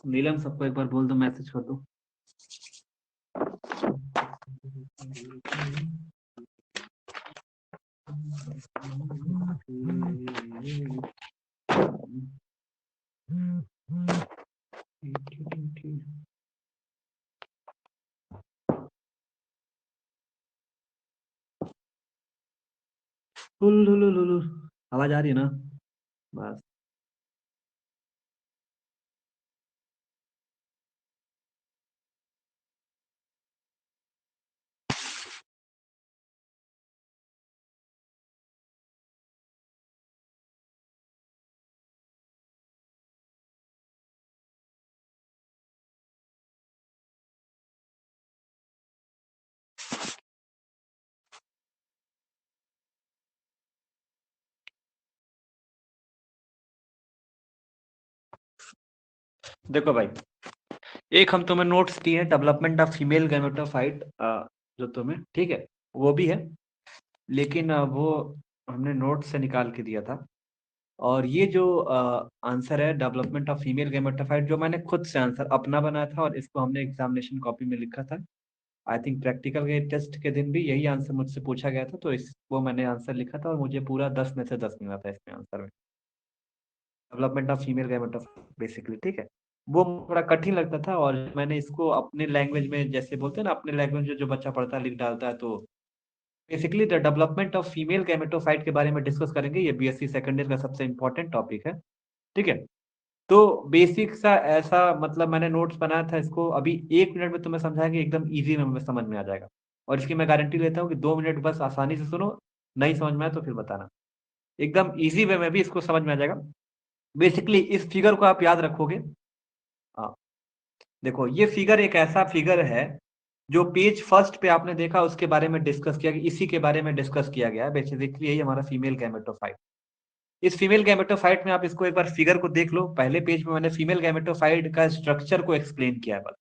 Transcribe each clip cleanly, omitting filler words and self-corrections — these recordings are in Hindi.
नीलम सबको एक बार बोल दो, मैसेज कर दो। आवाज आ रही है ना? बस देखो भाई, एक हम तुम्हें नोट्स दिए हैं डेवलपमेंट ऑफ फीमेल गैमेटोफाइट, जो तुम्हें ठीक है वो भी है, लेकिन वो हमने नोट से निकाल के दिया था। और ये जो आंसर है डेवलपमेंट ऑफ फीमेल गैमेटोफाइट, जो मैंने खुद से आंसर अपना बनाया था और इसको हमने एग्जामिनेशन कॉपी में लिखा था। आई थिंक प्रैक्टिकल के टेस्ट के दिन भी यही आंसर मुझसे पूछा गया था, तो इसको मैंने आंसर लिखा था और मुझे पूरा 10 में से 10 मिला था इसमें आंसर में। Development of female gametophyte basically, ठीक है। वो थोड़ा कठिन लगता था और मैंने इसको अपने लैंग्वेज में, जैसे बोलते हैं ना, अपने लैंग्वेज में जो बच्चा पढ़ता है लिख डालता है, तो basically the development of female gametophyte के बारे में डिस्कस करेंगे। ये बीएससी सेकेंड ईयर का सबसे इंपॉर्टेंट टॉपिक है, ठीक है। तो बेसिक सा ऐसा मतलब मैंने नोट्स बनाया था, इसको अभी 1 मिनट में तुम्हें समझाएंगे, एकदम इजी में समझ में आ जाएगा। और इसकी मैं गारंटी लेता हूँ कि 2 मिनट बस आसानी से सुनो, नहीं समझ में आए तो फिर बताना। एकदम इजी वे में भी इसको समझ में आ जाएगा। बेसिकली इस फिगर को आप याद रखोगे। हाँ, देखो ये फिगर एक ऐसा फिगर है जो पेज फर्स्ट पे आपने देखा, उसके बारे में डिस्कस किया, इसी के बारे में डिस्कस किया गया है। बेसिकली यही हमारा फीमेल गैमेटोफाइट। इस फीमेल गैमेटोफाइट में आप इसको एक बार फिगर को देख लो। पहले पेज में मैंने फीमेल गैमेटोफाइट का स्ट्रक्चर को एक्सप्लेन किया है बस,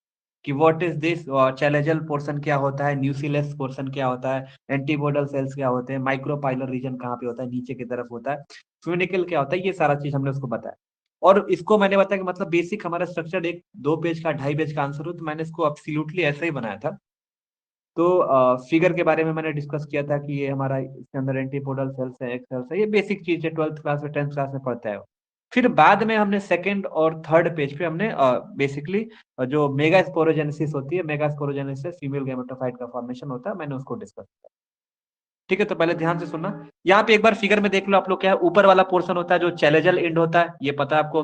कि what is this, chalazal portion क्या होता है, न्यूक्लियस पोर्शन क्या होता है, एंटीबोडल सेल्स क्या होते हैं, माइक्रोपाइलर रीजन कहाँ पे होता है, नीचे की तरफ होता है, फ्यूनिकल क्या होता है, ये सारा चीज हमने उसको बताया। और इसको मैंने बताया कि मतलब बेसिक हमारा स्ट्रक्चर एक 2 पेज का 2.5 पेज का आंसर हो, तो मैंने इसको एब्सोल्युटली ऐसा ही बनाया था। तो फिगर के बारे में मैंने डिस्कस किया था कि ये हमारा इसके अंदर एंटीपोडल सेल्स है, एक सेल्स है, ये बेसिक चीज है, 12th क्लास में 10th क्लास में पढ़ता है। फिर बाद में हमने सेकंड और थर्ड पेज पे हमने बेसिकली जो मेगा स्पोरोजेनेसिस होती है, मेगा स्पोरोजेनेसिस फीमेल गैमेटोफाइट का फॉर्मेशन होता है, मैंने उसको डिस्कस किया। ठीक है, तो पहले ध्यान से सुनना। यहाँ पे एक बार फिगर में देख लो आप लोग, क्या है, ऊपर वाला पोर्शन होता है जो चैलेजल एंड होता है, ये पता है आपको।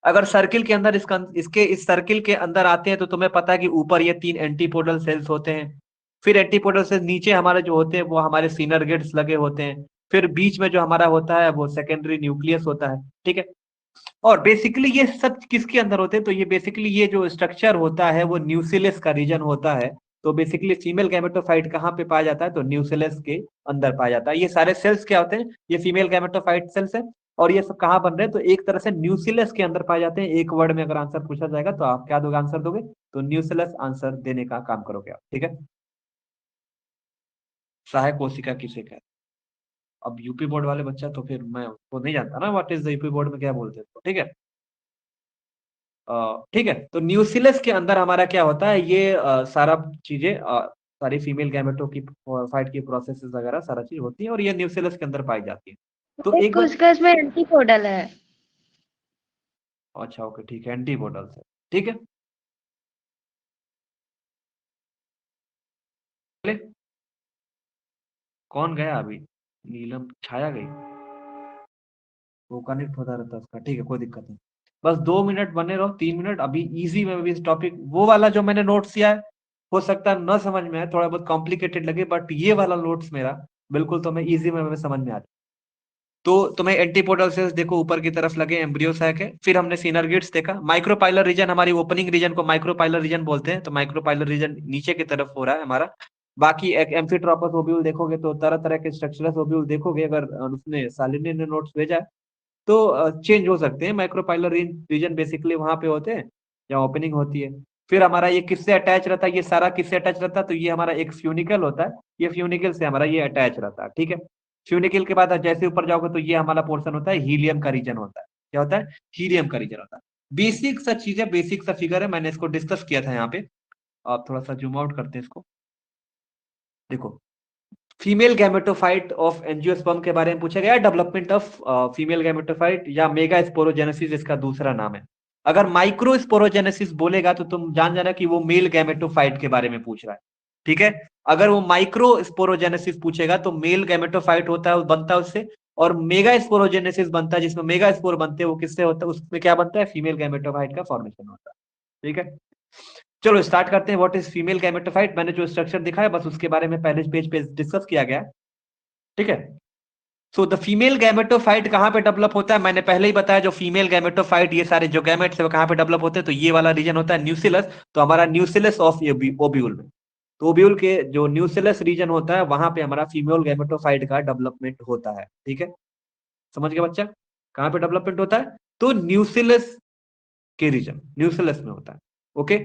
अगर सर्किल के अंदर इसके इस सर्किल के अंदर आते हैं तो तुम्हें पता है कि ऊपर ये 3 एंटीपोडल सेल्स होते हैं। फिर एंटीपोडल सेल्स नीचे हमारे जो होते हैं वो हमारे सिनर्गेट्स लगे होते हैं। फिर बीच में जो हमारा होता है वो सेकेंडरी न्यूक्लियस होता है, ठीक है। और बेसिकली ये सब किसके अंदर होते हैं, तो ये बेसिकली ये जो स्ट्रक्चर होता है वो न्यूक्लियस का रीजन होता है। तो बेसिकली फीमेल गैमेटोफाइट कहाँ पे पाया जाता है, तो न्यूक्लियस के अंदर पाया जाता है। ये सारे सेल्स क्या होते हैं, ये फीमेल गैमेटोफाइट सेल्स है। और ये सब कहाँ बन रहे हैं, तो एक तरह से न्यूक्लियस के अंदर पाए जाते हैं। एक वर्ड में अगर आंसर पूछा जाएगा तो आप क्या दोगे, आंसर दोगे, तो न्यूक्लियस आंसर देने का काम करोगे आप, ठीक है। सहायक कोशिका किसे कहते हैं? अब यूपी बोर्ड वाले बच्चा तो फिर मैं उसको नहीं जानता ना, what is the UP board में क्या बोलते हैं, तो ठीक है। ठीक है, तो न्यूक्लियस के अंदर हमारा क्या होता है, ये सारा चीजें, सारी फीमेल गैमेटो की फाइट की प्रोसेसेस वगैरह सारा चीज होती है और ये न्यूक्लियस के अंदर पाई जाती है। तो एक बार, उसका इसमें एंटीपोडल है। अच्छा ओके ठीक है, एंटीपोडल से, ठीक है। चले, कौन गया अभी? नीलम छाया गई, वो कनेक्ट होता रहता है उसका, ठीक है, कोई दिक्कत नहीं। बस 2 मिनट बने रहो, 3 मिनट। अभी इजी में भी इस टॉपिक, वो वाला जो मैंने नोट्स किया है, हो सकता है न समझ में आए, थोड़ा बहुत कॉम्प्लिकेटेड लगे, बट ये वाला नोट्स मेरा बिल्कुल तुम्हें इजी में समझ में आ जाए। तो तुम्हें एंटीपोडल सेल्स देखो ऊपर की तरफ लगे, एम्ब्रियो सैक है। फिर हमने सिनर्गिड्स देखा, माइक्रोपाइलर रीजन, हमारी ओपनिंग रीजन को माइक्रोपाइलर रीजन बोलते हैं, तो माइक्रोपाइलर रीजन नीचे की तरफ हो रहा है हमारा। बाकी एक एम्फीट्रोपस ओव्यूल देखोगे तो तरह तरह के स्ट्रक्चरस ओव्यूल देखोगे, अगर उसने शालिनी ने नोट्स भेजा है तो चेंज हो सकते हैं। माइक्रोपाइलर रीजन बेसिकली वहां पे होते हैं जहाँ ओपनिंग होती है। फिर हमारा ये किससे अटैच रहता है, ये सारा किससे अटैच रहता है, तो ये हमारा एक फ्यूनिकल होता है, ये फ्यूनिकल से हमारा ये अटैच रहता है, ठीक है। फ्यूनिकल के बाद जैसे ऊपर जाओगे तो ये हमारा पोर्शन होता है हीलियम का रीजन होता है। क्या होता है, हीलियम का रीजन होता है। बेसिक सा चीज है, बेसिक सा फिगर है, मैंने इसको डिस्कस किया था यहाँ पे। आप थोड़ा सा जूम आउट करते हैं इसको, देखो फीमेल गैमेटोफाइट ऑफ एंजियोस्पर्म के बारे में पूछा गया, डेवलपमेंट ऑफ फीमेल गैमेटोफाइट या मेगा स्पोरोजेनेसिस इसका दूसरा नाम है। अगर माइक्रो स्पोरोजेनेसिस बोलेगा तो तुम जान जाना कि वो मेल गैमेटोफाइट के बारे में पूछ रहा है, ठीक है। अगर वो माइक्रो स्पोरोजेनेसिस पूछेगा तो मेल गैमेटोफाइट होता है, बनता है उससे। और मेगा स्पोरोजेनेसिस बनता है, जिसमें मेगा स्पोर बनते हैं, वो किससे होता है, उसमें क्या बनता है, फीमेल गैमेटोफाइट का फॉर्मेशन होता है, ठीक है। चलो स्टार्ट करते हैं, व्हाट इज फीमेल गैमेटोफाइट। मैंने जो स्ट्रक्चर दिखाया बस उसके बारे में पहले पेज पे डिस्कस किया गया, ठीक है। सो द फीमेल गैमेटोफाइट कहां पे डेवलप होता है, मैंने पहले ही बताया, जो फीमेल गैमेटोफाइट ये सारे जो गैमेट्स है वो कहां पे डेवलप होते हैं, तो ये वाला रीजन होता है न्यूसिलस। तो हमारा न्यूसिलस ऑफ ओब्यूल में, तो ओब्यूल के जो न्यूसिलस रीजन होता है वहां पे हमारा फीमेल गैमेटोफाइट का डेवलपमेंट होता है, ठीक है। समझ गए बच्चा, कहां पे डेवलपमेंट होता है, तो न्यूसिलस के रीजन, न्यूसिलस में होता है, ओके।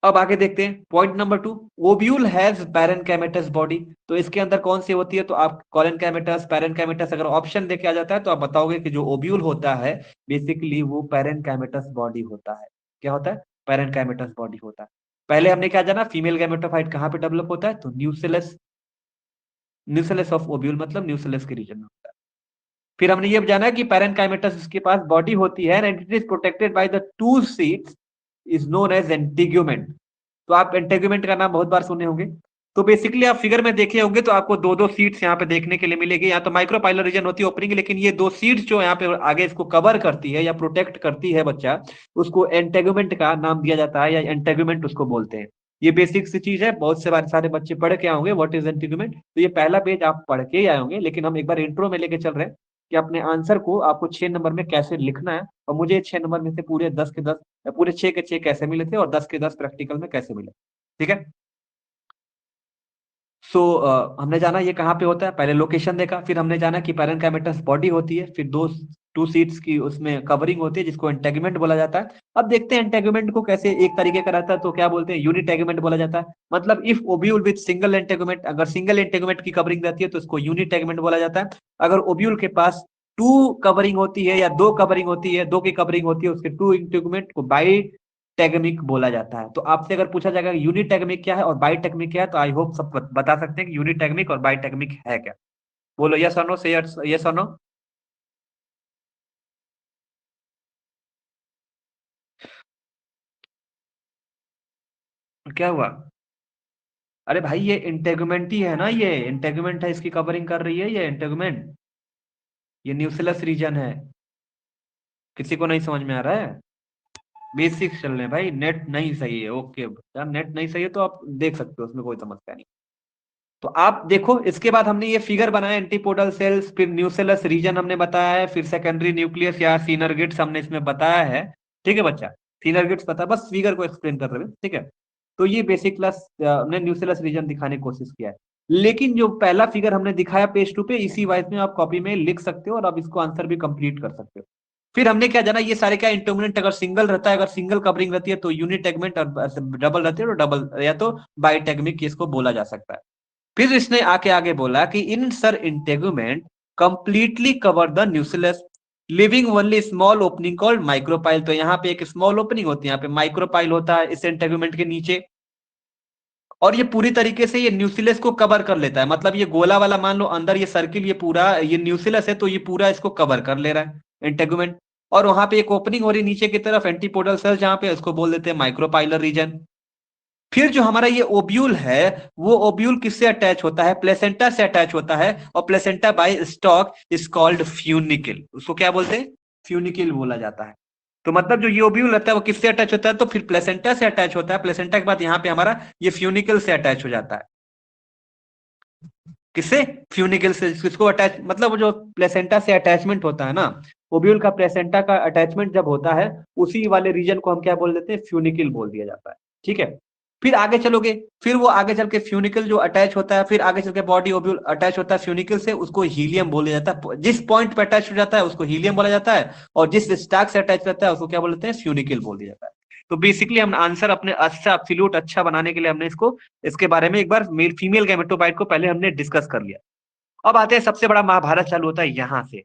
अब आगे देखते हैं point number 2, ovule has parenchymatous body. तो इसके अंदर कौन सी होती है, तो आप कॉलेनकाइमेटस, पैरेनकाइमेटस, अगर ऑप्शन देके आ जाता है तो आप बताओगे कि जो ओब्यूल होता है बेसिकली वो पैरेनकाइमेटस बॉडी होता है। क्या होता है, पैरेनकाइमेटस बॉडी होता है। पहले हमने क्या जाना, फीमेल गैमेटोफाइट कहां पे डेवलप होता है, तो न्यूसिलस, न्यूसिलस ऑफ ओब्यूल मतलब न्यूसिलस के रीजन में होता है। फिर हमने ये जाना कि पैरेनकाइमेटस उसके पास बॉडी होती है and it is protected by the two seats is known as integument. तो आप एंटेगुमेंट का नाम बहुत बार सुने होंगे। तो बेसिकली आप फिगर में देखे होंगे तो आपको दो दो सीट्स यहाँ पे देखने के लिए मिलेगी, यहाँ तो माइक्रोपाइलर रीजन होती है ओपनिंग, लेकिन ये दो सीट्स जो यहाँ पे आगे इसको कवर करती है या प्रोटेक्ट करती है बच्चा, उसको एंटेगुमेंट का नाम दिया जाता है या एंटेगुमेंट उसको बोलते हैं। ये बेसिक सी चीज है, बहुत से बार सारे बच्चे पढ़ के आए होंगे व्हाट इज एंटेगुमेंट, तो ये पहला पेज आप पढ़ के ही आए होंगे, लेकिन हम एक बार इंट्रो में लेके चल रहे हैं कि अपने आंसर को आपको 6 नंबर में कैसे लिखना है। और मुझे 6 नंबर में से पूरे 10 के 10, पूरे 6 के 6 कैसे मिले थे और 10 के 10 प्रैक्टिकल में कैसे मिले, ठीक है। सो हमने जाना ये कहाँ पे होता है, पहले लोकेशन देखा, फिर हमने जाना कि पैरेनकाइमेटस बॉडी होती है, फिर दो टू सीट्स की उसमें कवरिंग होती है जिसको एंटेगुमेंट बोला जाता है। अब देखते हैं एंटेगुमेंट को कैसे, एक तरीके का रहता है तो क्या बोलते हैं, यूनिटेगुमेंट बोला जाता है। मतलब इफ ओब्यूल विद सिंगल एंटेगुमेंट, अगर सिंगल एंटेगुमेंट की कवरिंग रहती है तो उसको यूनिटेगुमेंट बोला जाता है। अगर ओब्यूल के पास टू कवरिंग होती है या दो कवरिंग होती है, दो की कवरिंग होती है, उसके टू इंटेगुमेंट को बाई टेगमिक बोला जाता है। तो आपसे अगर पूछा जाएगा यूनिटेगमिक क्या है और बाईटेगमिक क्या है, तो आई होप सब बता सकते हैं कि यूनिटेगमिक और बाईटेगमिक है क्या। बोलो यस और नो, से यस और नो। क्या हुआ, अरे भाई ये इंटेगुमेंट ही है ना, ये इंटेगुमेंट है, इसकी कवरिंग कर रही है ये इंटेगुमेंट, ये न्यूक्लियस रीजन है। किसी को नहीं समझ में आ रहा है, बेसिक्स चल रहे हैं भाई, नेट नहीं सही है, ओके यार, नेट नहीं सही है तो आप देख सकते हो, उसमें कोई समस्या नहीं। तो आप देखो इसके बाद हमने ये फिगर बनाया, एंटीपोडल सेल्स, फिर न्यूसेलस रीजन हमने बताया है, फिर सेकेंडरी न्यूक्लियस या सीनरगिट्स हमने इसमें बताया है, ठीक है बच्चा। सीनरगिट्स पता, बस फिगर को एक्सप्लेन कर रहे हैं, ठीक है। तो ये बेसिक क्लास हमने न्यूसेलस रीजन दिखाने की कोशिश किया है। लेकिन जो पहला फिगर हमने दिखाया पेज 2 पे, इसी वाइज में आप कॉपी में लिख सकते हो और आप इसको आंसर भी कंप्लीट कर सकते हो। फिर हमने क्या जाना, ये सारे क्या इंटोमिनेंट अगर सिंगल रहता है, अगर सिंगल कवरिंग रहती है तो यूनिटेगमेंट, और डबल रहती है तो डबल या तो बाईटेगमिक इसको बोला जा सकता है। फिर इसने आके आगे बोला कि इन sir integument completely cover the nucleus leaving only small opening called micropyle. तो यहाँ पे एक स्मॉल ओपनिंग होती है, यहाँ पे माइक्रोपाइल होता है इस इंटेगुमेंट के नीचे, और ये पूरी तरीके से ये न्यूक्लियस को कवर कर लेता है। मतलब ये गोला वाला मान लो अंदर ये सर्किल, ये पूरा ये न्यूक्लियस है तो ये पूरा इसको कवर कर ले रहा है इंटेगुमेंट। और वहां पे एक ओपनिंग हो रही नीचे की तरफ, एंटीपोडल सेल, जहां पे इसको बोल देते हैं माइक्रोपाइलर रीजन। फिर जो हमारा ये ओब्यूल है, वो ओब्यूल किससे अटैच होता है, प्लेसेंटा से अटैच होता है, और placenta by stalk is called funicle. उसको क्या बोलते हैं, फ्यूनिकल बोला जाता है। तो मतलब जो ये ओब्यूल रहता है वो किससे अटैच होता है, तो फिर प्लेसेंटा से अटैच होता है, प्लेसेंटा के बाद यहाँ पे हमारा ये फ्यूनिकल से अटैच हो जाता है। किससे, फ्यूनिकल से, किसको अटैच, मतलब वो जो प्लेसेंटा से अटैचमेंट होता है ना, ओब्यूल का प्लेसेंटा का अटैचमेंट जब होता है, उसी वाले रीजन को हम क्या बोल देते हैं, फ्यूनिकल बोल दिया जाता है, ठीक है। फिर आगे चलोगे, फिर वो आगे चल के फ्यूनिकल जो अटैच होता है, फिर आगे चल के बॉडी ओब्यूल अटैच होता है फ्यूनिकल से, उसको हीलियम बोला जाता है। जिस पॉइंट पे अटैच हो जाता है उसको हीलियम बोला जाता है, और जिस स्टाक से अटैच रहता है उसको क्या बोलते हैं, फ्यूनिकल बोल दिया जाता है। तो बेसिकली हम आंसर अपने अच्छा एब्सोल्यूट अच्छा बनाने के लिए हमने इसको, इसके बारे में एक बार मेल फीमेल गैमेटोफाइट को पहले हमने डिस्कस कर लिया। अब आते हैं, सबसे बड़ा महाभारत चालू होता है यहां से।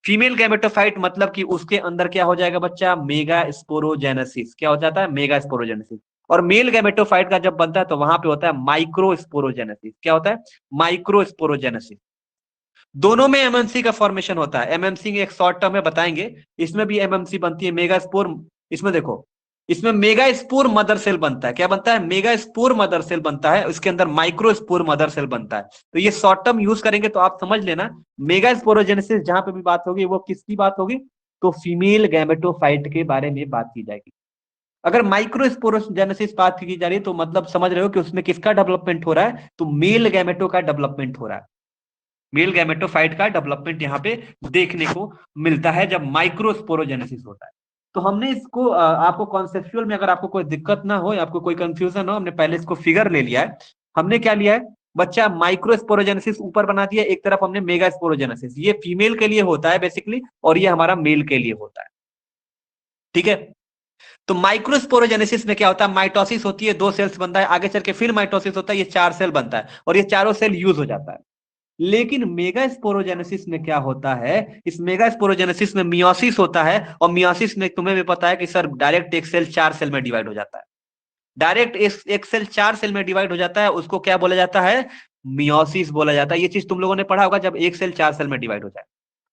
फीमेल गैमेटोफाइट मतलब कि उसके अंदर क्या हो जाएगा बच्चा, मेगा स्पोरोजेनेसिस। क्या हो जाता है, मेगा स्पोरोजेनेसिस। और मेल गैमेटोफाइट का जब बनता है तो वहां पे होता है माइक्रो स्पोरोजेनेसिस। क्या होता है, माइक्रो स्पोरोजेनेसिस। दोनों में एमएमसी का फॉर्मेशन होता है। एमएमसी एक शॉर्ट टर्म है, बताएंगे। इसमें भी एमएमसी बनती है, मेगा स्पोर। इसमें देखो, इसमें मेगा स्पोर मदर सेल बनता है। क्या बनता है, मेगा स्पोर मदर सेल बनता है। उसके अंदर माइक्रो स्पोर मदर सेल बनता है। तो ये शॉर्ट टर्म यूज करेंगे तो आप समझ लेना, मेगा स्पोरोजेनेसिस जहां पे भी बात होगी वो किसकी बात होगी, तो फीमेल गैमेटोफाइट के बारे में बात की जाएगी। अगर माइक्रो स्पोरोजेनेसिस बात की जा रही है तो मतलब समझ रहे हो कि उसमें किसका डेवलपमेंट हो रहा है, तो मेल गैमेटो का डेवलपमेंट हो रहा है। मेल गैमेटोफाइट का डेवलपमेंट यहाँ पे देखने को मिलता है जब माइक्रोस्पोरोजेनेसिस होता है। तो हमने इसको आपको कॉन्सेप्चुअल में अगर आपको कोई दिक्कत ना हो या आपको कोई कंफ्यूजन हो, हमने पहले इसको फिगर ले लिया है। हमने क्या लिया है बच्चा, माइक्रोस्पोरोजेनेसिस ऊपर बना दिया, एक तरफ हमने मेगा स्पोरोजेनेसिस। ये फीमेल के लिए होता है बेसिकली, और ये हमारा मेल के लिए होता है। ठीक है, तो माइक्रोस्पोरोजेनेसिस में क्या होता है, माइटोसिस होती है, 2 सेल्स बनता है, आगे चल के फिर माइटोसिस होता है, ये 4 सेल बनता है, और ये चारों सेल यूज हो जाता है। लेकिन मेगा स्पोरोजेनेसिस में क्या होता है, इस मेगा स्पोरोजेनेसिस में मियोसिस होता है। और मियोसिस में तुम्हें भी पता है कि सर डायरेक्ट एक सेल 4 सेल में डिवाइड हो जाता है। डायरेक्ट एक सेल 4 सेल में डिवाइड हो जाता है, उसको क्या बोला जाता है, मियोसिस बोला जाता है। ये चीज तुम लोगों ने पढ़ा होगा, जब एक सेल 4 सेल में डिवाइड हो जाए।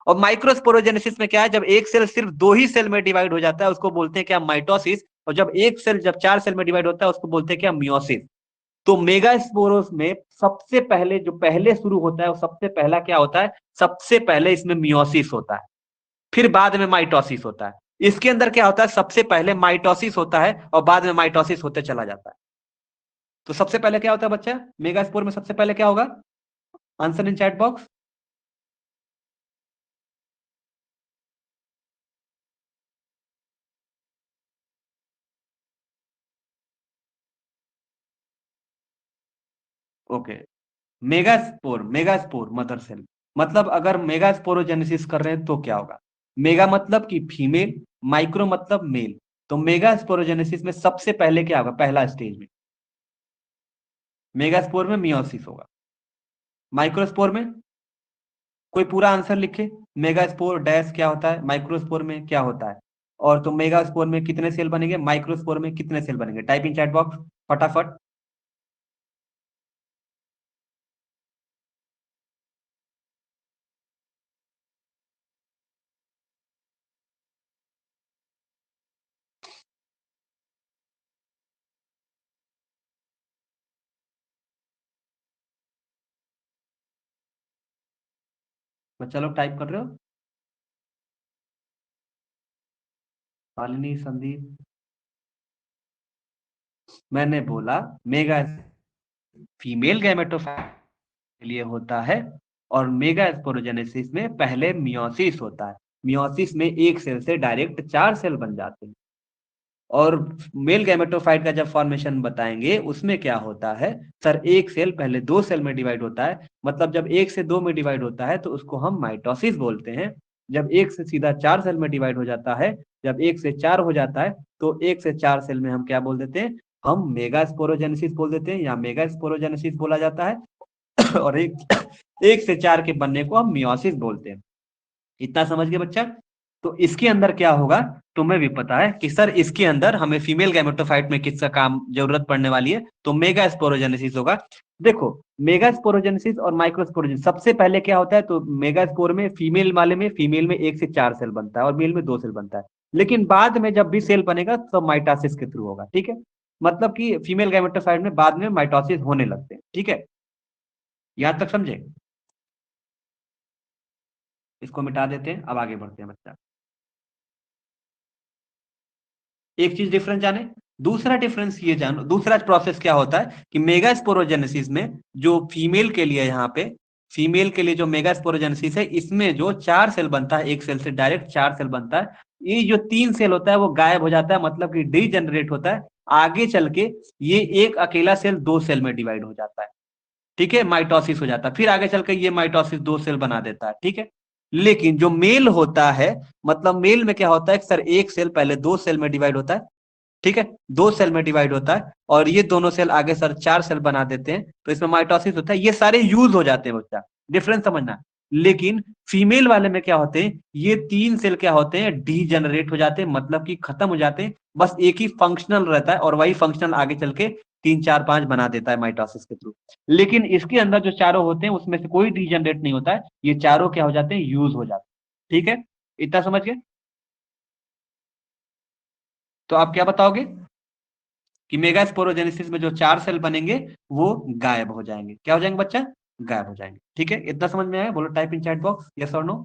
और माइक्रोस्पोरोजेनेसिस में क्या है, जब एक सेल सिर्फ 2 ही सेल में डिवाइड हो जाता है उसको बोलते हैं क्या, माइटोसिस। और जब एक सेल जब 4 सेल में डिवाइड होता है उसको बोलते हैं क्या, मियोसिस। तो मेगास्पोरोस में सबसे पहले जो पहले शुरू होता है वो सबसे पहला क्या होता है, सबसे पहले इसमें मियोसिस होता है, फिर बाद में माइटोसिस होता है। इसके अंदर क्या होता है, सबसे पहले माइटोसिस होता है और बाद में माइटोसिस होते चला जाता है। तो सबसे पहले क्या होता है बच्चा, मेगास्पोर में सबसे पहले क्या होगा, answer in chat box. Okay, megaspore, megaspore mother cell. मतलब अगर मेगास्पोरोजेनेसिस कर रहे हैं तो क्या होगा, मेगा मतलब कि फीमेल, माइक्रो मतलब मेल। तो मेगास्पोरोजेनेसिस में सबसे पहले क्या होगा, पहला स्टेज में मेगास्पोर में मियोसिस होगा। माइक्रोस्पोर में कोई पूरा आंसर लिखे, मेगास्पोर डैश क्या होता है, माइक्रोस्पोर में क्या होता है, और तो मेगास्पोर में कितने सेल बनेंगे, माइक्रोस्पोर में कितने सेल बनेंगे, टाइप इन चैट बॉक्स फटाफट। बच्चा लोग टाइप कर रहे हो, शालिनी, संदीप। मैंने बोला मेगा फीमेल गैमेटोफाइट के लिए होता है, और मेगा स्पोरोजेनेसिस में पहले मियोसिस होता है। मियोसिस में एक सेल से डायरेक्ट 4 सेल बन जाते हैं। और मेल गैमेटोफाइट का जब फॉर्मेशन बताएंगे उसमें क्या होता है, सर एक सेल पहले 2 सेल में डिवाइड होता है। मतलब जब 1 से 2 में डिवाइड होता है तो उसको हम माइटोसिस बोलते हैं। जब 1 से सीधा 4 सेल में डिवाइड हो जाता है, जब 1 से 4 हो जाता है तो 1 से 4 सेल में हम क्या बोल देते हैं, हम मेगा स्पोरोजेनेसिस बोल देते हैं या मेगा स्पोरोजेनेसिस बोला जाता है। और एक से 4 के बनने को हम मियोसिस बोलते हैं। इतना समझ गए बच्चा। तो इसके अंदर क्या होगा, तुम्हें भी पता है कि सर इसके अंदर हमें फीमेल गैमेटोफाइट में किसका काम जरूरत पड़ने वाली है, तो मेगा स्पोरोजेनेसिस होगा। देखो, मेगा स्पोरोजेनेसिस और माइक्रो स्पोरोजेनेसिस सबसे पहले क्या होता है, तो मेगा स्पोर में फीमेल वाले में फीमेल में 1 से 4 सेल बनता है और मेल में 2 सेल बनता है। लेकिन बाद में जब भी सेल बनेगा तो माइटोसिस के थ्रू होगा। ठीक है, मतलब कि फीमेल गैमेटोफाइट में बाद में माइटोसिस होने लगते हैं। ठीक है, यहां तक समझे। इसको मिटा देते हैं, अब आगे बढ़ते हैं बच्चा। एक चीज डिफरेंस जाने, दूसरा डिफरेंस ये जानो, दूसरा प्रोसेस क्या होता है कि मेगा स्पोरोजेनेसिस में जो फीमेल के लिए यहाँ पे फीमेल के लिए जो मेगा स्पोरोजेनेसिस है इसमें जो 4 सेल बनता है, एक सेल से डायरेक्ट 4 सेल बनता है। ये जो 3 सेल होता है वो गायब हो जाता है, मतलब कि डीजेनरेट होता है। आगे चल के ये एक अकेला सेल 2 सेल में डिवाइड हो जाता है। ठीक है, माइटोसिस हो जाता है, फिर आगे चल के ये माइटोसिस 2 सेल बना देता है। ठीक है, लेकिन जो मेल होता है, मतलब मेल में क्या होता है सर, एक सेल पहले 2 सेल में डिवाइड होता है। ठीक है, 2 सेल में डिवाइड होता है और ये दोनों सेल आगे सर 4 सेल बना देते हैं, तो इसमें माइटोसिस होता है। ये सारे यूज हो जाते हैं बच्चा, डिफरेंस समझना। लेकिन फीमेल वाले में क्या होते हैं, ये 3 सेल क्या होते हैं, डीजेनरेट हो जाते हैं, मतलब कि खत्म हो जाते हैं। बस एक ही फंक्शनल रहता है और वही फंक्शनल आगे चल के 3 4 5 बना देता है माइटोसिस के थ्रू। लेकिन इसके अंदर जो चारों होते हैं उसमें से कोई डीजेनरेट नहीं होता है, ये चारों क्या हो जाते हैं, यूज हो जाते हैं। ठीक है, इतना समझ गए। तो आप क्या बताओगे कि मेगास्पोरोजेनेसिस में जो 4 सेल बनेंगे वो गायब हो जाएंगे। क्या हो जाएंगे बच्चा, गायब हो जाएंगे। ठीक है, इतना समझ में आया, बोलो type in chat box yes और नो।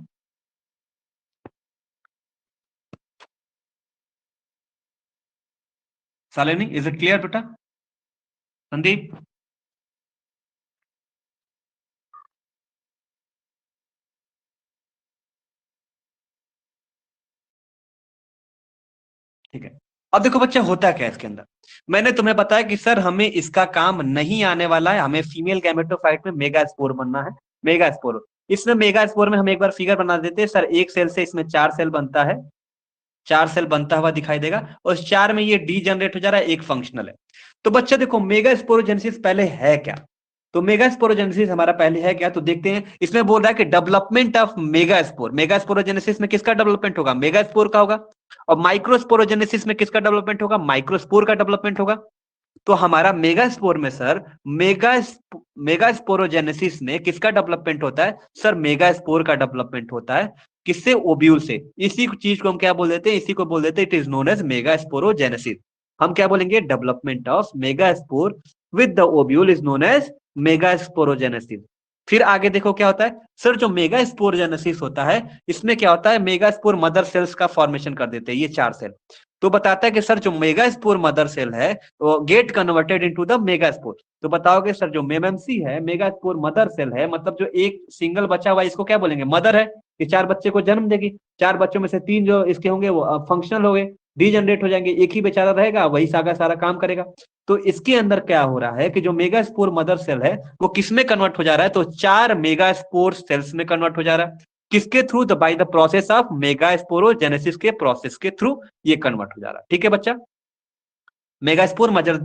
सालेनी, इज इट क्लियर बेटा। संदीप, ठीक है। अब देखो बच्चा होता क्या है इसके अंदर, मैंने तुम्हें बताया कि सर हमें इसका काम नहीं आने वाला है, हमें फीमेल गैमेटोफाइट में मेगास्पोर बनना है। मेगास्पोर, इसमें मेगास्पोर में हम एक बार फिगर बना देते हैं सर, एक सेल से इसमें 4 सेल बनता है, 4 सेल बनता हुआ दिखाई देगा, और उस 4 में ये डी जनरेट हो जा रहा है, एक फंक्शनल है। तो बच्चा देखो मेगास्पोरोजेनेसिस पहले है क्या, तो मेगास्पोरोजेनेसिस हमारा पहले है क्या, तो देखते हैं। इसमें बोल रहा है कि डेवलपमेंट ऑफ मेगास्पोर, मेगास्पोरोजेनेसिस में किसका डेवलपमेंट होगा, मेगास्पोर का होगा। और माइक्रोस्पोरोजेनेसिस में किसका डेवलपमेंट होगा, माइक्रोस्पोर का डेवलपमेंट होगा। तो हमारा मेगास्पोर में सर मेगास्पोरोजेनेसिस में किसका डेवलपमेंट होता है, सर मेगास्पोर का डेवलपमेंट होता है। किससे, ओब्यूल से। इसी चीज को हम क्या बोल देते हैं, इसी को बोल देते हैं, it is known as megasporogenesis. हम क्या बोलेंगे, development of megaspore with the ovule is known as megasporogenesis. फिर आगे देखो क्या होता है सर, जो मेगास्पोरोजेनेसिस होता है इसमें क्या होता है, मेगास्पोर मदर सेल्स का फॉर्मेशन कर देते हैं ये 4 सेल। तो बताता है कि सर जो मेगास्पोर मदर सेल है वो get converted into the megaspore. तो बताओगे सर जो मेमएमसी है, मेगास्पोर मदर सेल है, मतलब जो एक सिंगल बच्चा हुआ इसको क्या बोलेंगे, मदर है। ये 4 बच्चे को जन्म देगी, 4 बच्चों में से 3 जो इसके होंगे वो फंक्शनल हो गए, डीजनरेट हो जाएंगे, एक ही बेचारा रहेगा वही सागा सारा काम करेगा। तो इसके अंदर क्या हो रहा है कि जो मेगास्पोर मदर सेल है वो किसमें कन्वर्ट हो जा रहा है, तो 4 मेगास्पोर सेल्स में कन्वर्ट हो जा रहा है। किसके through, the by the process of megasporogenesis के प्रोसेस के थ्रू ये कन्वर्ट हो जा रहा है। ठीक है बच्चा, मेगास्पोर मजर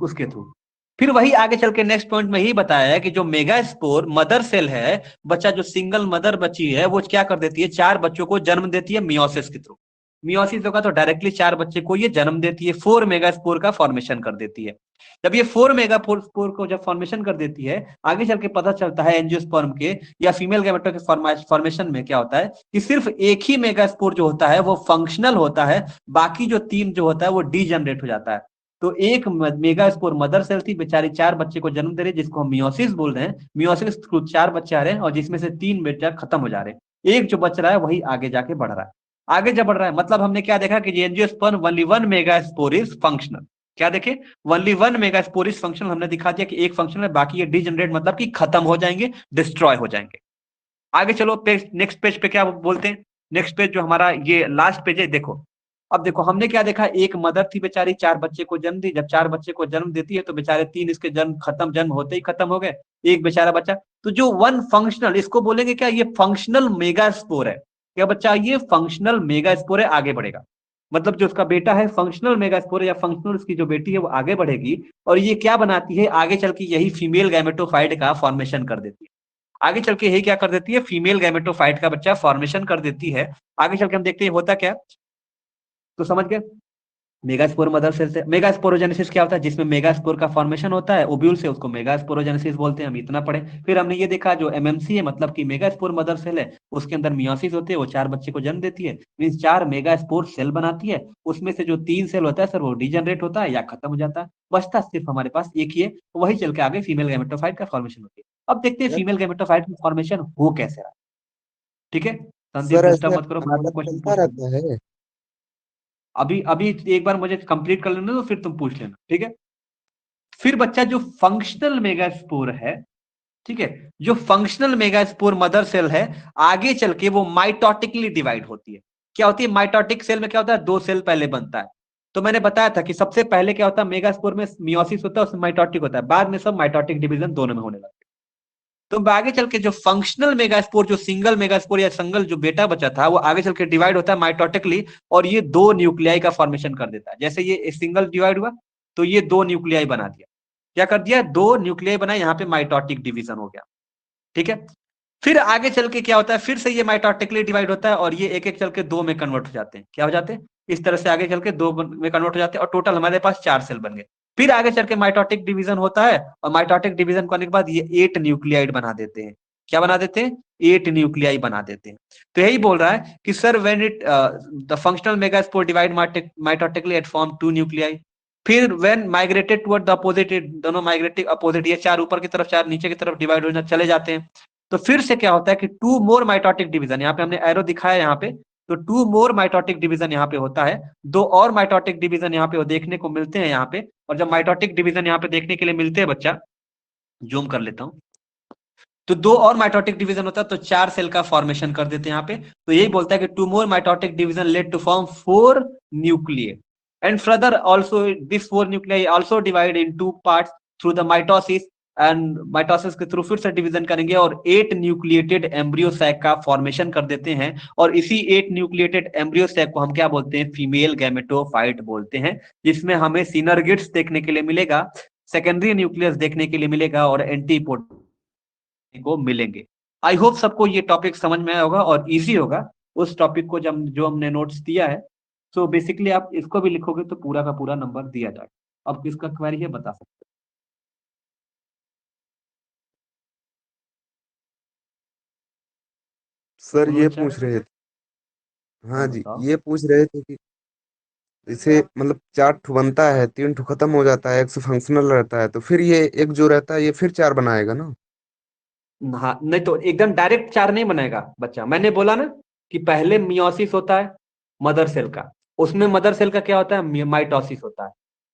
उसके थ्रू। फिर वही आगे चल के नेक्स्ट पॉइंट में ही बताया है कि जो मेगास्पोर मदर सेल है, बच्चा जो सिंगल मदर बची है वो क्या कर देती है, 4 बच्चों को जन्म देती है मियोसिस के थ्रू। मियोसिस होगा तो डायरेक्टली 4 बच्चे को ये जन्म देती है, 4 मेगास्पोर का फॉर्मेशन कर देती है। जब ये 4 मेगास्पोर को जब फॉर्मेशन कर देती है, आगे चल के पता चलता है एंजियोस्पर्म के या फीमेल गैमेटो के फॉर्मेशन में क्या होता है कि सिर्फ एक ही मेगास्पोर जो होता है वो फंक्शनल होता है, बाकी जो 3 जो होता है वो डीजनरेट हो जाता है। तो एक मेगास्पोर मदर सेल थी, बेचारी 4 बच्चे को जन्म दे रही है, जिसको हम मियोसिस बोल रहे हैं। मियोसिस थ्रू 4 बच्चे आ रहे हैं और जिसमें से 3 बेटा खत्म हो जा रहे हैं, एक जो बच रहा है वही आगे जाके बढ़ रहा है। आगे जब बढ़ रहा है मतलब हमने क्या देखा कि angiosperm only 1 megaspore is functional. क्या देखे, ओनली 1 मेगास्पोर इज फंक्शनल, हमने दिखा दिया कि एक फंक्शनल है, बाकी ये डीजनरेट मतलब कि खत्म हो जाएंगे, डिस्ट्रॉय हो जाएंगे। आगे चलो पेज, नेक्स्ट पेज पे क्या बोलते हैं, नेक्स्ट पेज जो हमारा ये लास्ट पेज है, देखो। अब देखो हमने क्या देखा, एक मदर थी बेचारी, 4 बच्चे को जन्म दी, जब 4 बच्चे को जन्म देती है तो बेचारे 3 इसके जन्म होते ही खत्म हो गए, एक बेचारा बच्चा। तो जो वन फंक्शनल, इसको बोलेंगे क्या, ये फंक्शनल मेगास्पोर है। क्या बच्चा, ये फंक्शनल मेगास्पोर है, आगे बढ़ेगा। मतलब जो उसका बेटा है फंक्शनल मेगास्पोर या फंक्शनल उसकी जो बेटी है वो आगे बढ़ेगी, और ये क्या बनाती है, आगे चल के यही फीमेल गैमेटोफाइट का फॉर्मेशन कर देती है। आगे चल के यही क्या कर देती है, फीमेल गैमेटोफाइट का बच्चा फॉर्मेशन कर देती है। आगे चल के हम देखते हैं होता क्या, तो समझ गए। मेगास्पोर मदर सेल से मेगास्पोरोजेनेसिस क्या होता है, जिसमें मेगास्पोर का फॉर्मेशन होता है ओव्यूल से, उसको मेगास्पोरोजेनेसिस बोलते हैं, हम इतना पढ़े। फिर हमने ये देखा जो एमएमसी है मतलब कि मेगास्पोर मदर सेल है, उसके अंदर मियोसिस होते हैं, वो 4 बच्चे को जन्म देती है, मीन 4 मेगास्पोर सेल बनाती है। उसमें से जो 3 सेल होता है सर वो डिजनरेट होता है या खत्म हो जाता है, बचता सिर्फ हमारे पास एक ही है, वही चल के आगे फीमेल गैमेटोफाइट का फॉर्मेशन होती है। अब देखते हैं सर फीमेल गैमेटोफाइट का फॉर्मेशन हो कैसे रहा है। ठीक है, संदीप सर डिस्टर्ब ऐसे मत करो, नाटक क्वेश्चन चलता पूछ लेना। रहता है। अभी अभी एक बार मुझे कंप्लीट कर लेने दो फिर तुम पूछ लेना, ठीक है। फिर बच्चा जो फंक्शनल मेगास्पोर है, ठीक है, जो फंक्शनल मेगास्पोर मदर सेल है, आगे चल के वो माइटोटिकली डिवाइड होती है। क्या होती है, माइटोटिक सेल में क्या होता है, 2 सेल पहले बनता है। तो मैंने बताया था कि सबसे पहले क्या होता है, मेगास्पोर में मियोसिस होता है, उसमें माइटोटिक होता है, बाद में सब माइटोटिक डिवीजन दोनों में होने लगता है। तो आगे चल के जो फंक्शनल मेगास्पोर, जो सिंगल मेगास्पोर या सिंगल जो बेटा बचा था, वो आगे चल के डिवाइड होता है माइटोटिकली, और ये 2 न्यूक्लियाई का फॉर्मेशन कर देता है। जैसे ये सिंगल डिवाइड हुआ तो ये 2 न्यूक्लियाई बना दिया, क्या कर दिया, 2 न्यूक्लियाई बना, यहाँ पे माइटोटिक डिवीजन हो गया। ठीक है, फिर आगे चल के क्या होता है, फिर से ये माइटोटिकली डिवाइड होता है और ये एक एक चल के 2 में कन्वर्ट हो जाते हैं। क्या हो जाते हैं, इस तरह से आगे चल के 2 में कन्वर्ट हो जाते हैं और टोटल हमारे पास 4 सेल बन गए। फिर आगे चल के माइटोटिक डिवीजन होता है और माइटोटिक डिवीजन करने के बाद ये 8 न्यूक्लियाइड बना देते हैं। क्या बना देते हैं, 8 न्यूक्लियाई बना देते हैं। तो यही बोल रहा है कि sir when it the functional megaspore divide mitotically at form 2 nuclei, फिर when migrated toward the opposite, दोनों माइग्रेटिंग अपोजिट, ये 4 ऊपर की तरफ 4 नीचे की तरफ डिवाइड हो चले जाते हैं। तो फिर से क्या होता है कि 2 मोर माइटोटिक डिवीजन, यहाँ पे हमने एरो दिखाया यहाँ पे, तो 2 मोर माइटोटिक डिवीजन यहाँ पे होता है। 2 और माइटोटिक डिवीजन यहाँ पे वो देखने को मिलते हैं यहाँ पे। और जब माइटोटिक डिवीजन यहाँ पे देखने के लिए मिलते हैं बच्चा, जूम कर लेता हूँ, तो 2 और माइटोटिक डिवीजन होता है तो 4 सेल का फॉर्मेशन कर देते हैं यहाँ पे। तो यही बोलता है कि 2 more mitotic division lead to form 4 nuclei and further also this 4 nuclei also divide in 2 parts through the mitosis, and mitosis के थ्रू फिर से डिवीजन करेंगे और 8 न्यूक्लिएटेड एम्ब्रियो सैक का फॉर्मेशन कर देते हैं। और इसी 8 न्यूक्लिएटेड एम्ब्रियो सैक को हम क्या बोलते हैं, फीमेल गैमेटोफाइट बोलते हैं, जिसमें हमें सिनर्गिड्स देखने के लिए मिलेगा, सेकेंडरी न्यूक्लियस देखने के लिए मिलेगा और एंटीपोड को मिलेंगे। आई होप सबको ये टॉपिक समझ में आया होगा और इजी होगा उस टॉपिक को जब जो हमने नोट्स दिया है। सो बेसिकली आप इसको भी लिखोगे तो पूरा का पूरा नंबर दिया जाएगा। अब किसका क्वेरी है बता सकते सर हो ये बच्चा? पूछ रहे थे। हाँ हाँ जी, बताओ। ये पूछ रहे थे कि इसे मतलब 4 ठो बनता है, 3 ठो खत्म हो जाता है, एक से फंक्शनल रहता है, तो फिर ये एक जो रहता है ये फिर 4 बनाएगा ना? हाँ नहीं तो एकदम डायरेक्ट 4 नहीं बनेगा बच्चा। मैंने बोला ना कि पहले मियोसिस होता है मदर सेल का, उसमें मदर सेल का क्या होता है, माइटोसिस होता है।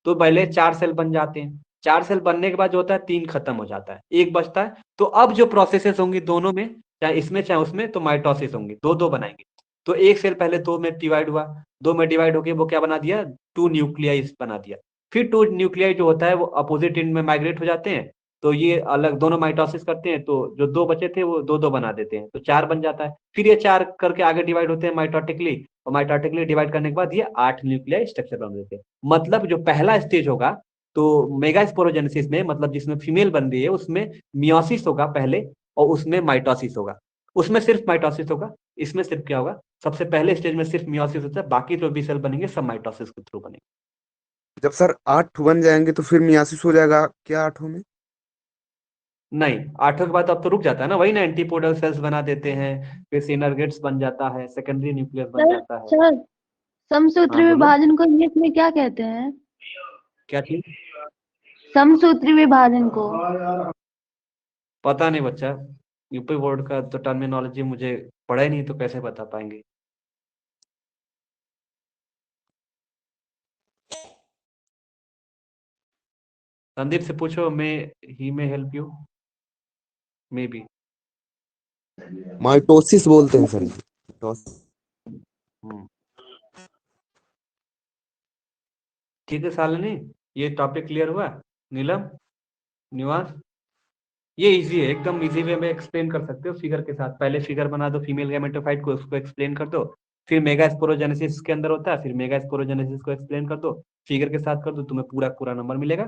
तो पहले 4 सेल बन जाते हैं, 4 सेल बनने के बाद जो होता है 3 खत्म हो जाता है, एक बचता है। तो अब जो प्रोसेसेस होंगी दोनों में, चाहे इसमें चाहे उसमें, तो माइटोसिस होंगी, 2-2 बनाएंगे। तो एक सेल पहले 2 में डिवाइड हुआ, 2 में डिवाइड होके वो क्या बना दिया, 2 न्यूक्लियाई बना दिया। फिर 2 न्यूक्लियाई जो होता है वो अपोजिट एंड में माइग्रेट हो जाते हैं, तो ये अलग दोनों माइटोसिस करते हैं, तो जो 2 बचे थे वो 2-2 बना देते हैं, तो 4 बन जाता है। फिर ये 4 करके आगे डिवाइड होते हैं माइटोटिकली, और माइटोटिकली डिवाइड करने के बाद ये 8 न्यूक्लियर स्ट्रक्चर बन देते हैं। मतलब जो पहला स्टेज होगा तो मेगास्पोरोजेनेसिस में, मतलब जिसमें फीमेल बन रही है उसमें मियोसिस होगा पहले और उसमें माइटोसिस होगा। उसमें सिर्फ माइटोसिस होगा, इसमें सिर्फ क्या होगा, सबसे पहले स्टेज में सिर्फ मियोसिस होता है, बाकी जो भी सेल बनेंगे सब माइटोसिस के थ्रू बनेंगे। जब सर 8 ठो बन जाएंगे तो फिर मियासिस हो जाएगा क्या 8 में? नहीं, 8 के बाद अब तो रुक जाता है ना, वही ना, एंटीपोडल सेल्स बना देते हैं, फिर सिनर्गेट्स बन जाता है, सेकेंडरी न्यूक्लियस बन सर जाता है। सर हाँ समसूत्री बोलो। विभाजन को इंग्लिश में क्या कहते हैं? क्या चीज? समसूत्री विभाजन को। पता नहीं बच्चा, यूपी बोर्ड का तो टर्मिनोलॉजी मुझे पढ़ा ही नहीं, तो कैसे बता पाएंगे। संदीप से पूछो, मैं ही में help you may be. Mitosis बोलते हैं सर, माइटोसिस। ठीक है शालिनी, ये टॉपिक क्लियर हुआ? नीलम, निवास, ये इजी है, एकदम इजी वे में एक्सप्लेन कर सकते हो फिगर के साथ। पहले फिगर बना दो फीमेल गैमेटोफाइट को, उसको एक्सप्लेन कर दो, फिर मेगा स्पोरोजेनेसिस के अंदर होता है, फिर मेगा स्पोरोजेनेसिस को एक्सप्लेन कर दो, फिगर के साथ कर दो, तुम्हें पूरा पूरा नंबर मिलेगा,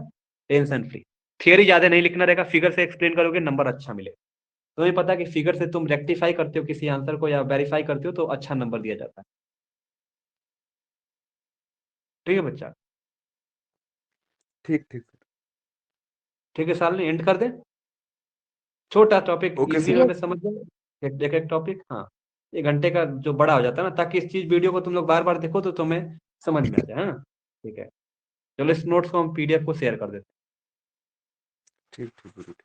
टेंशन फ्री। थियरी ज्यादा नहीं लिखना रहेगा, फिगर से एक्सप्लेन करोगे नंबर अच्छा मिलेगा। तुम्हें पता है कि फिगर से तुम रेक्टिफाई करते हो किसी आंसर को या वेरीफाई करते हो तो अच्छा नंबर दिया जाता है। ठीक है बच्चा? ठीक ठीक। ठीक है शालिनी, एंड कर दे। छोटा topic, okay easy sir. Way yes. में समझ लो, एक एक टॉपिक। हाँ, ये घंटे का जो बड़ा हो जाता है ना, ताकि इस चीज वीडियो को तुम लोग बार बार देखो तो तुम्हें समझ में आ जाए। हाँ ठीक है, चलो इस नोट्स को हम पीडीएफ को शेयर कर देते हैं। ठीक ठीक।